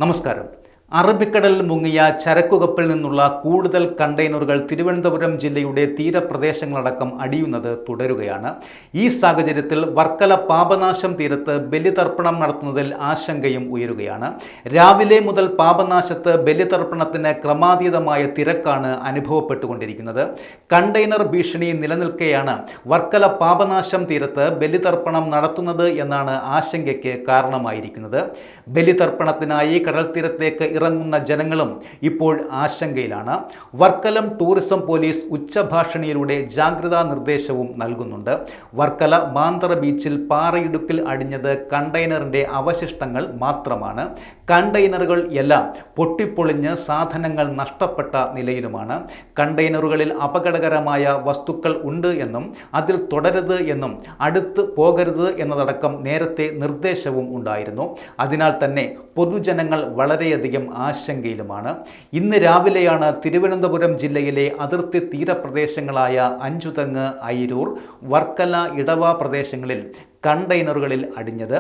നമസ്കാരം. അറബിക്കടലിൽ മുങ്ങിയ ചരക്കുകപ്പലിൽ നിന്നുള്ള കൂടുതൽ കണ്ടെയ്നറുകൾ തിരുവനന്തപുരം ജില്ലയുടെ തീരപ്രദേശങ്ങളടക്കം അടിയുന്നത് തുടരുകയാണ്. ഈ സാഹചര്യത്തിൽ വർക്കല പാപനാശം തീരത്ത് ബലിതർപ്പണം നടത്തുന്നതിൽ ആശങ്കയും ഉയരുകയാണ്. രാവിലെ മുതൽ പാപനാശത്ത് ബലിതർപ്പണത്തിന് ക്രമാതീതമായ തിരക്കാണ് അനുഭവപ്പെട്ടുകൊണ്ടിരിക്കുന്നത്. കണ്ടെയ്നർ ഭീഷണി നിലനിൽക്കെയാണ് വർക്കല പാപനാശം തീരത്ത് ബലിതർപ്പണം നടത്തുന്നത് എന്നാണ് ആശങ്കയ്ക്ക് കാരണമായിരിക്കുന്നത്. ബലിതർപ്പണത്തിനായി കടൽ തീരത്തേക്ക് ഇറങ്ങുന്ന ജനങ്ങളും ഇപ്പോൾ ആശങ്കയിലാണ്. വർക്കലം ടൂറിസം പോലീസ് ഉച്ചഭാഷിണിയിലൂടെ ജാഗ്രതാ നിർദ്ദേശവും നൽകുന്നുണ്ട്. വർക്കല മാന്തറ ബീച്ചിൽ പാറയിടുക്കിൽ അടിഞ്ഞത് കണ്ടെയ്നറിന്റെ അവശിഷ്ടങ്ങൾ മാത്രമാണ്. കണ്ടെയ്നറുകൾ എല്ലാം പൊട്ടിപ്പൊളിഞ്ഞ് സാധനങ്ങൾ നഷ്ടപ്പെട്ട നിലയിലുമാണ്. കണ്ടെയ്നറുകളിൽ അപകടകരമായ വസ്തുക്കൾ ഉണ്ട് എന്നും അതിൽ തുടരുത് എന്നും അടുത്ത് പോകരുത് എന്നതടക്കം നേരത്തെ നിർദ്ദേശവും ഉണ്ടായിരുന്നു. അതിനാൽ തന്നെ പൊതുജനങ്ങൾ വളരെയധികം ആശങ്കയിലുമാണ്. ഇന്ന് രാവിലെയാണ് തിരുവനന്തപുരം ജില്ലയിലെ അതിർത്തി തീരപ്രദേശങ്ങളായ അഞ്ചുതെങ്ങ്, അയിരൂർ, വർക്കല, ഇടവ പ്രദേശങ്ങളിൽ കണ്ടെയ്നറുകളിൽ അടിഞ്ഞത്.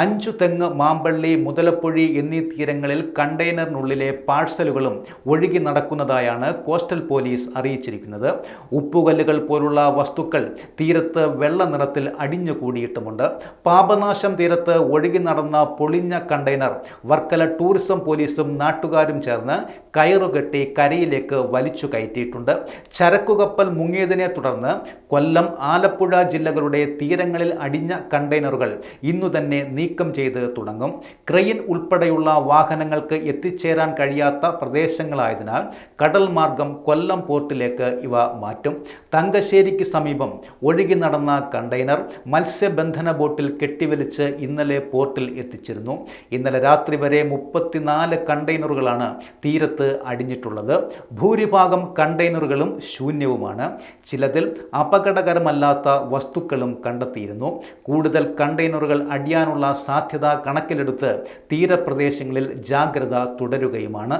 അഞ്ചുതെങ്ങ്, മാമ്പള്ളി, മുതലപ്പൊഴി എന്നീ തീരങ്ങളിൽ കണ്ടെയ്നറിനുള്ളിലെ പാഴ്സലുകളും ഒഴുകി നടക്കുന്നതായാണ് കോസ്റ്റൽ പോലീസ് അറിയിച്ചിരിക്കുന്നത്. ഉപ്പുകല്ലുകൾ പോലുള്ള വസ്തുക്കൾ തീരത്ത് വെള്ള നിറത്തിൽ അടിഞ്ഞുകൂടിയിട്ടുമുണ്ട്. പാപനാശം തീരത്ത് ഒഴുകി നടന്ന പൊളിഞ്ഞ കണ്ടെയ്നർ വർക്കല ടൂറിസം പോലീസും നാട്ടുകാരും ചേർന്ന് കയറുകെട്ടി കരയിലേക്ക് വലിച്ചു കയറ്റിയിട്ടുണ്ട്. ചരക്കുകപ്പൽ മുങ്ങിയതിനെ തുടർന്ന് കൊല്ലം, ആലപ്പുഴ ജില്ലകളുടെ തീരങ്ങളിൽ അടിഞ്ഞ കണ്ടെയ്നറുകൾ ഇന്നു തന്നെ നീക്കം ചെയ്ത് തുടങ്ങും. ക്രെയിൻ ഉൾപ്പെടെയുള്ള വാഹനങ്ങൾക്ക് എത്തിച്ചേരാൻ കഴിയാത്ത പ്രദേശങ്ങളായതിനാൽ കടൽ മാർഗം കൊല്ലം പോർട്ടിലേക്ക് ഇവ മാറ്റും. തങ്കശ്ശേരിക്ക് സമീപം ഒഴുകി നടന്ന കണ്ടെയ്നർ മത്സ്യബന്ധന ബോട്ടിൽ കെട്ടിവലിച്ച് ഇന്നലെ പോർട്ടിൽ എത്തിച്ചിരുന്നു. ഇന്നലെ രാത്രി വരെ 34 കണ്ടെയ്നറുകളാണ് തീരത്ത് അടിഞ്ഞിട്ടുള്ളത്. ഭൂരിഭാഗം കണ്ടെയ്നറുകളും ശൂന്യവുമാണ്. ചിലതിൽ അപകടകരമല്ലാത്ത വസ്തുക്കളും കണ്ടെത്തിയിരുന്നു. കൂടുതൽ കണ്ടെയ്നറുകൾ അടിയാനുള്ള സാധ്യത കണക്കിലെടുത്ത് തീരപ്രദേശങ്ങളിൽ ജാഗ്രത തുടരുകയുമാണ്.